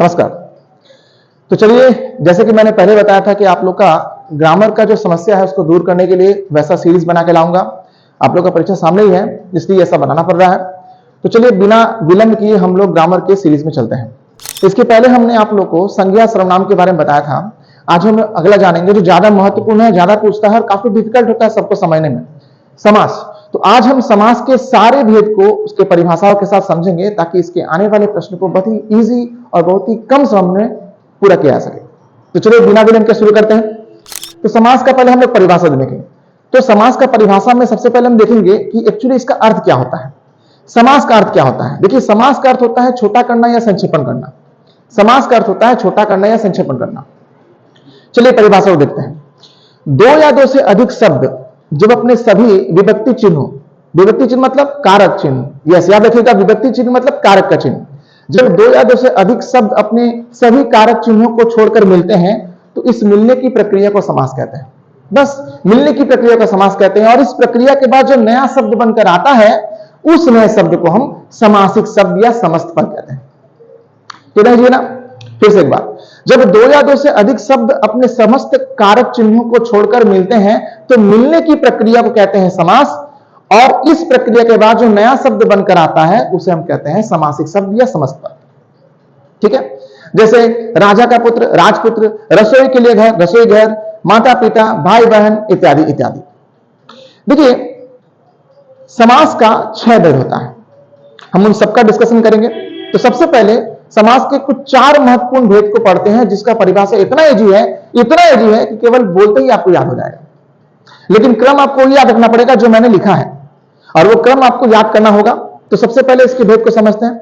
नमस्कार। तो चलिए, जैसे कि मैंने पहले बताया था कि आप लोग का ग्रामर का जो समस्या है उसको दूर करने के लिए वैसा सीरीज बना के लाऊंगा। आप लोग का परीक्षा सामने ही है, इसलिए ऐसा बनाना पड़ रहा है। तो चलिए, बिना विलंब किए हम लोग ग्रामर के सीरीज में चलते हैं। इसके पहले हमने आप लोग को संज्ञा सर्वनाम के बारे में बताया था। आज हम अगला जानेंगे जो ज्यादा महत्वपूर्ण है, ज्यादा पूछता है और काफी डिफिकल्ट होता है सबको समझने में, समास। तो आज हम समास के सारे भेद को उसके परिभाषाओं के साथ समझेंगे ताकि इसके आने वाले प्रश्न को बहुत ही इजी और बहुत ही कम समय में पूरा किया जा सके। तो चलिए, बिना विलंब के शुरू करते हैं। तो समास का पहले हम लोग परिभाषा देखेंगे। तो समास का परिभाषा में सबसे पहले हम देखेंगे कि एक्चुअली इसका अर्थ क्या होता है। समास का अर्थ क्या होता है? देखिए, समास का अर्थ होता है छोटा करना या संक्षेपण करना। समास का अर्थ होता है छोटा करना या संक्षेपण करना। चलिए परिभाषा को देखते हैं। दो या दो से अधिक शब्द जब अपने सभी विभक्ति चिन्हों, विभक्ति चिन्ह मतलब कारक चिन्ह, यस याद रखिएगा, विभक्ति चिन्ह मतलब कारक का चिन्ह। जब दो या दो से अधिक शब्द अपने सभी कारक चिन्हों को छोड़कर मिलते हैं तो इस मिलने की प्रक्रिया को समास कहते हैं। बस मिलने की प्रक्रिया को समास कहते हैं। और इस प्रक्रिया के बाद जो नया शब्द बनकर आता है उस नए शब्द को हम समासिक शब्द या समस्त पद कहते हैं। तो ना, फिर से एक बार, जब दो या दो से अधिक शब्द अपने समस्त कारक चिन्हों को छोड़कर मिलते हैं तो मिलने की प्रक्रिया को कहते हैं समास। और इस प्रक्रिया के बाद जो नया शब्द बनकर आता है उसे हम कहते हैं समासिक शब्द या समस्त पद। ठीक है, जैसे राजा का पुत्र राजपुत्र, रसोई के लिए घर रसोई घर, माता पिता भाई बहन इत्यादि इत्यादि। देखिए, समास का 6 भेद होता है, हम उन सबका डिस्कशन करेंगे। तो सबसे पहले समास के कुछ 4 महत्वपूर्ण भेद को पढ़ते हैं जिसका परिभाषा इतना इजी है कि केवल बोलते ही आपको याद हो जाएगा। लेकिन क्रम आपको याद रखना पड़ेगा जो मैंने लिखा है, और वो क्रम आपको याद करना होगा। तो सबसे पहले इसके भेद को समझते हैं।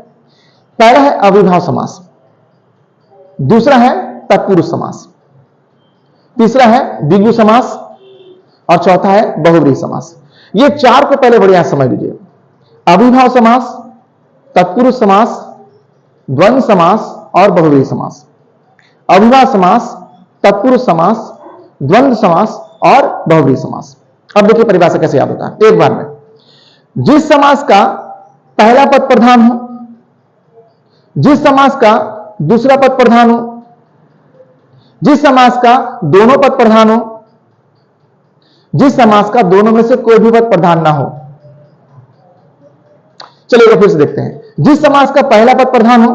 पहला है अविभाव समास, दूसरा है तत्पुरुष समास, तीसरा है द्विगु समास और चौथा है बहुव्रीहि समास। ये 4 को पहले बढ़िया समझ लीजिए। अविभाव समास, तत्पुरुष समास, द्वंद्व समास और बहुव्रीहि समास। अविभाव समास, तत्पुरुष समास, द्वंद्व समास और बहुव्रीहि समास। अब देखिए परिभाषा कैसे याद होता है एक बार में। जिस समास का पहला पद प्रधान हो, जिस समास का दूसरा पद प्रधान हो, जिस समास का दोनों पद प्रधान हो, जिस समास का दोनों में से कोई भी पद प्रधान ना हो। चलिए फिर से देखते हैं। जिस समास का पहला पद प्रधान हो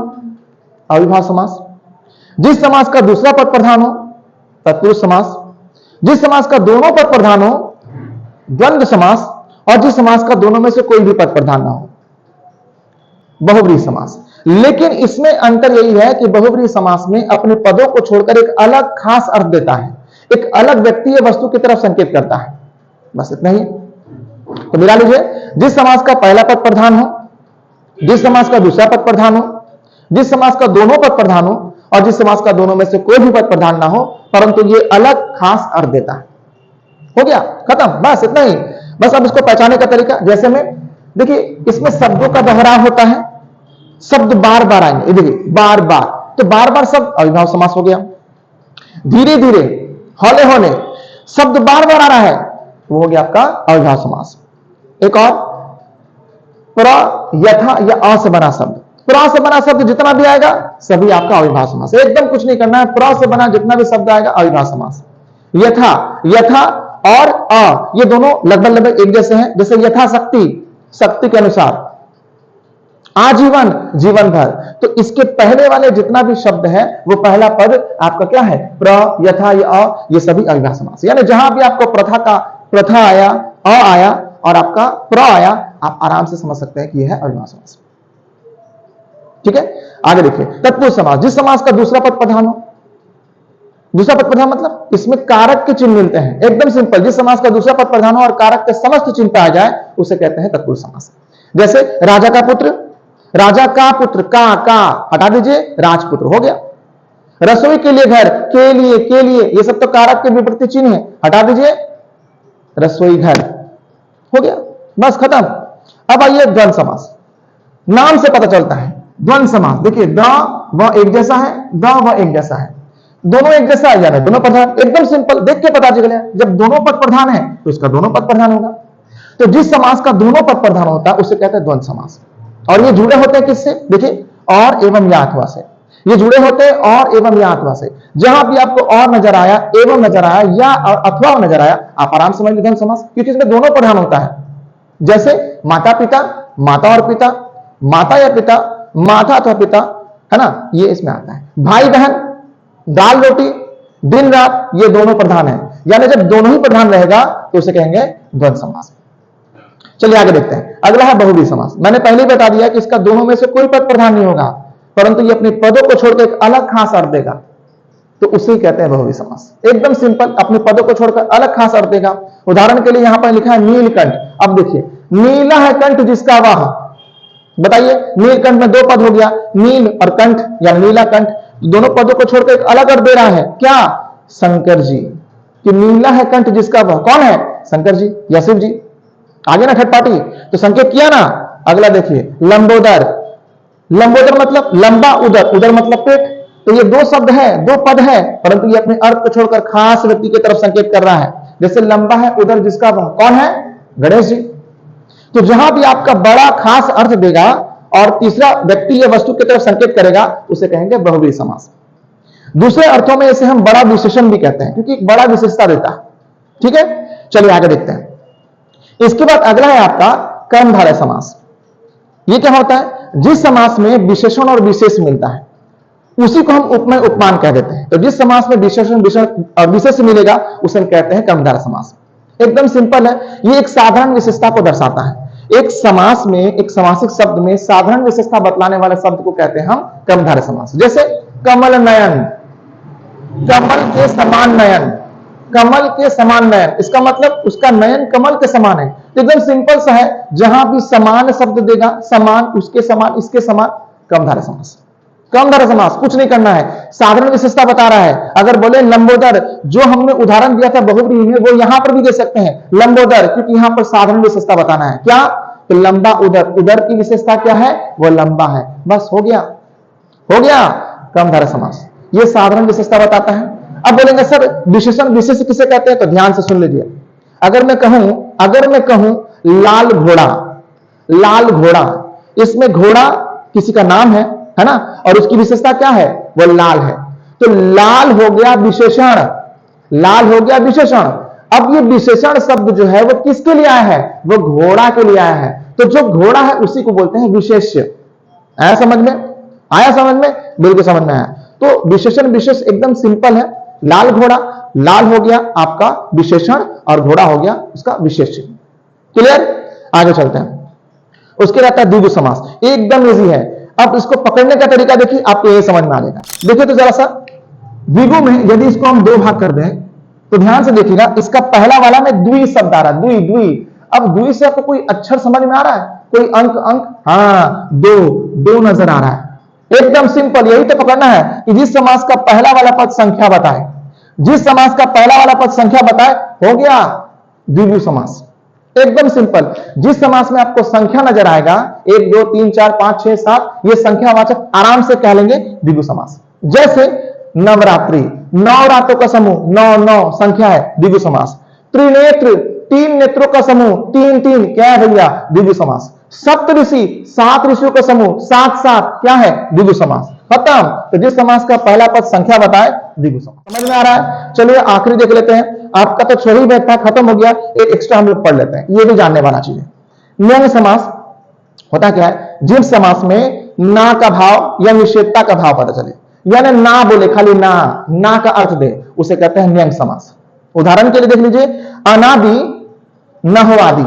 अविभाव समास, जिस समास का दूसरा पद प्रधान हो तत्पुरुष समास, जिस समास का दोनों पद प्रधान हो द्वंद्व समास, और जिस समास का दोनों में से कोई भी पद प्रधान ना हो बहुव्रीहि समास। लेकिन इसमें अंतर यही है कि बहुव्रीहि समास में अपने पदों को छोड़कर एक अलग खास अर्थ देता है, एक अलग व्यक्ति या वस्तु की तरफ संकेत करता है। बस इतना ही। तो मिला लीजिए, जिस समास का पहला पद प्रधान हो, जिस समास का दूसरा पद प्रधान हो, जिस समास का दोनों पद प्रधान हो और जिस समास का दोनों में से कोई भी पद प्रधान ना हो, परंतु ये अलग खास अर्थ देता है। हो गया, खत्म, बस इतना ही। बस अब इसको पहचानने का तरीका, जैसे में देखिए इसमें शब्दों का दोहराव होता है, शब्द बार बार आएंगे। देखिए बार बार, तो बार बार शब्द अविभाव समास हो गया। धीरे धीरे हौले हौले शब्द बार बार आ रहा है, वो हो गया आपका अविभाव समास। एक और, प्र यथा या अ से बना शब्द, प्र से बना शब्द जितना भी आएगा सभी आपका अविभाव समास। एकदम कुछ नहीं करना है, प्र से बना जितना भी शब्द आएगा अविभाव समास। यथा, यथा और अ ये दोनों लगभग एक जैसे हैं। जैसे यथा शक्ति, शक्ति के अनुसार, आजीवन, जीवन भर। तो इसके पहले वाले जितना भी शब्द है वो पहला पद आपका क्या है, प्र, यथा या अ, ये सभी अविभाव समास। यानी जहां भी आपको प्रथा आया, अ आया और आपका प्र आया, आप आराम से समझ सकते हैं कि यह है अविभाव समास। ठीक है, आगे देखिए तत्पुरुष समास। जिस समास का दूसरा पद प्रधान हो, दूसरा पद प्रधान मतलब इसमें कारक के चिन्ह मिलते हैं। एकदम सिंपल, जिस समास का दूसरा पद प्रधान हो और कारक के समस्त चिन्ह पाया जाए उसे कहते हैं तत्पुरुष समास। जैसे राजा का पुत्र, राजा का पुत्र, का हटा दीजिए, राजपुत्र हो गया। रसोई के लिए घर, के लिए ये सब तो कारक के विपरीत चिन्ह है, हटा दीजिए, रसोई घर हो गया, बस खत्म। अब आइए द्वंद्व समास। नाम से पता चलता है द्वंद्व समास। देखिए द व एक जैसा है, द व एक जैसा है, दोनों एक जैसा आ जा रहा है, दोनों प्रधान। एकदम सिंपल, देख के पता चल गया, जब दोनों पद प्रधान है तो इसका दोनों पद प्रधान होगा। तो जिस समास का दोनों पद प्रधान होता है उसे कहते हैं द्वंद्व समास। और ये जुड़े होते हैं किससे? देखिए और एवं या अथवा से। ये जुड़े होते हैं और एवं या अथवा से। जहां भी आपको और नजर आया, एवं नजर आया या अथवा नजर आया, आप आराम से समझ लीजिए द्वंद्व समास, क्योंकि इसमें दोनों प्रधान होता है। जैसे माता पिता, माता और पिता, माता या पिता, माता अथवा पिता, है ना, ये इसमें आता है। भाई बहन, दाल रोटी, दिन रात, ये दोनों प्रधान है। यानी जब दोनों ही प्रधान रहेगा तो उसे कहेंगे द्वंद्व समास। चलिए आगे देखते हैं। अगला है बहुव्रीहि समास। मैंने पहले ही बता दिया कि इसका दोनों में से कोई पद प्रधान नहीं होगा, परंतु ये अपने पदों को छोड़कर एक अलग खास अर्थ देगा, तो उसे कहते हैं बहुव्रीहि समास। एकदम सिंपल, अपने पदों को छोड़कर अलग खास अर्थ देगा। उदाहरण के लिए यहां पर लिखा है नीलकंठ। अब देखिए, नीला है कंठ जिसका वाह। बताइए, नीलकंठ में दो पद हो गया, नील और कंठ या नीला कंठ। दोनों पदों को छोड़कर एक अलग अर्थ दे रहा है। क्या? शंकर जी, कि नीला है कंठ जिसका वह। कौन है? शंकर जी या शिव जी। आगे ना ठटपाटी, तो संकेत किया ना। अगला देखिए, लंबोदर। लंबोदर मतलब लंबा, उदर, उदर मतलब पेट। तो ये दो शब्द है, दो पद है, परंतु ये अपने अर्थ को छोड़कर खास व्यक्ति की तरफ संकेत कर रहा है। जैसे लंबा है उदर जिसका वह। कौन है? गणेश जी। तो जहां भी आपका बड़ा खास अर्थ देगा और तीसरा व्यक्ति या वस्तु की तरफ संकेत करेगा, उसे कहेंगे बहुव्रीहि समास। दूसरे अर्थों में इसे हम बड़ा विशेषण भी कहते हैं, क्योंकि एक बड़ा विशेषता देता है। ठीक है, चलिए आगे देखते हैं। इसके बाद अगला है आपका कर्मधारय समास। यह क्या होता है? जिस समास में विशेषण और विशेष मिलता है उसी को हम उपमेय उपमान कह देते हैं। तो जिस समास में विशेषण और विशेष मिलेगा उसे हम कहते हैं कर्मधारय समास। एकदम सिंपल है, ये एक साधारण विशेषता को दर्शाता है। एक समास में, एक समासिक शब्द में साधारण विशेषता बतलाने वाले शब्द को कहते हैं हम कर्मधारय समास। जैसे कमल नयन, कमल के समान नयन, कमल के समान नयन, इसका मतलब उसका नयन कमल के समान है। एकदम सिंपल सा है, जहां भी समान शब्द देगा, समान, उसके समान, इसके समान, कर्मधारय समास। कर्मधारय समास, कुछ नहीं करना है, साधारण विशेषता बता रहा है। अगर बोले लंबोदर, जो हमने उदाहरण दिया था बहुव्रीहि में, वो यहां पर भी दे सकते हैं लंबोदर, क्योंकि यहां पर साधारण विशेषता बताना है। क्या? तो लंबा उदर, उदर की विशेषता क्या है? वो लंबा है। बस हो गया, हो गया कर्मधारय समास। ये साधारण विशेषता बताता है। अब बोलेंगे सर विशेषण विशेष किसे कहते हैं? तो ध्यान से सुन लीजिए। अगर मैं कहूं लाल घोड़ा, लाल घोड़ा, इसमें घोड़ा किसी का नाम है ना, और उसकी विशेषता क्या है? वो लाल है। तो लाल हो गया विशेषण, लाल हो गया विशेषण। अब ये विशेषण शब्द जो है वो किसके लिए आया है? वो घोड़ा के लिए आया है। तो जो घोड़ा है उसी को बोलते हैं विशेष्य। आया समझ में? आया समझ में? बिल्कुल समझ में आया। तो विशेषण विशेष एकदम सिंपल है। लाल घोड़ा, लाल हो गया आपका विशेषण और घोड़ा हो गया उसका विशेष्य। क्लियर? आगे चलते हैं। उसके रहता है द्विगु समास। एकदम इजी है। अब इसको पकड़ने का तरीका देखिए, आपको यही समझ में आ जाएगा। देखिए तो जरा सा, द्विगु में यदि इसको हम दो भाग कर दें तो ध्यान से देखिएगा, इसका पहला वाला में द्वि शब्द आ रहा है, द्वि द्वि। अब द्वि से आपको कोई अक्षर समझ में आ रहा है? कोई अंक अंक? हाँ, दो, दो नजर आ रहा है। एकदम सिंपल, यही तो पकड़ना है कि जिस समास का पहला वाला पद संख्या बताए, जिस समास का पहला वाला पद संख्या बताए, हो गया द्विगु समास। एकदम सिंपल। जिस समास में आपको संख्या नजर आएगा, 1 2 3 4 5 6 7, ये संख्यावाचक आराम से कह लेंगे द्विगु समास। जैसे नवरात्रि, 9 रातों का समूह, 9 9 संख्या है, द्विगु समास। त्रिनेत्र, 3 नेत्रों का समूह, 3 3 क्या है भैया? द्विगु समास। सप्तऋषि, 7 ऋषियों का समूह, 7 7 क्या है? द्विगु समास। खत्म। तो जिस समास का पहला पद संख्या बताए, द्विगु समास। समझ में आ रहा है? चलिए आखिरी देख लेते हैं। आपका तो 6 ही बैठ था, खत्म हो गया। एक एक्स्ट्रा हम लोग पढ़ लेते हैं, ये भी जानने वाला चीज है। व्यंग्य समास होता क्या है? जिस समास में ना का भाव या निषेधता का भाव पता चले, यानी ना बोले, खाली ना का अर्थ दे, उसे कहते हैं व्यंग्य समास। उदाहरण के लिए देख लीजिए, अनादि न हो आदि,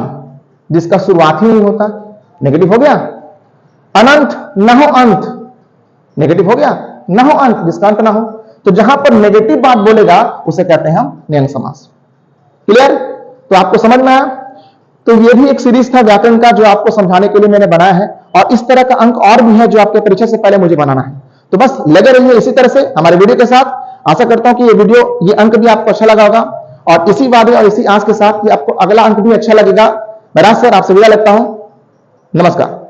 जिसका शुरुआत ही नहीं होता, नेगेटिव हो गया। अनंत न हो अंत, नेगेटिव हो गया। न हो अंत, जिसका अंत ना हो। तो जहां पर नेगेटिव बात बोलेगा उसे कहते हैं हम व्यंग्य समास। क्लियर? तो आपको समझ में आया? तो ये भी एक सीरीज था व्याकरण का, जो आपको समझाने के लिए मैंने बनाया है। और इस तरह का अंक और भी है जो आपके परीक्षा से पहले मुझे बनाना है। तो बस लगे रहिए इसी तरह से हमारे वीडियो के साथ। आशा करता हूं कि ये वीडियो, ये अंक भी आपको अच्छा लगा होगा, और इसी वादे और इसी आस के साथ कि आपको अगला अंक भी अच्छा लगेगा। मैं राज सर आपसे विदा लेता हूं। नमस्कार।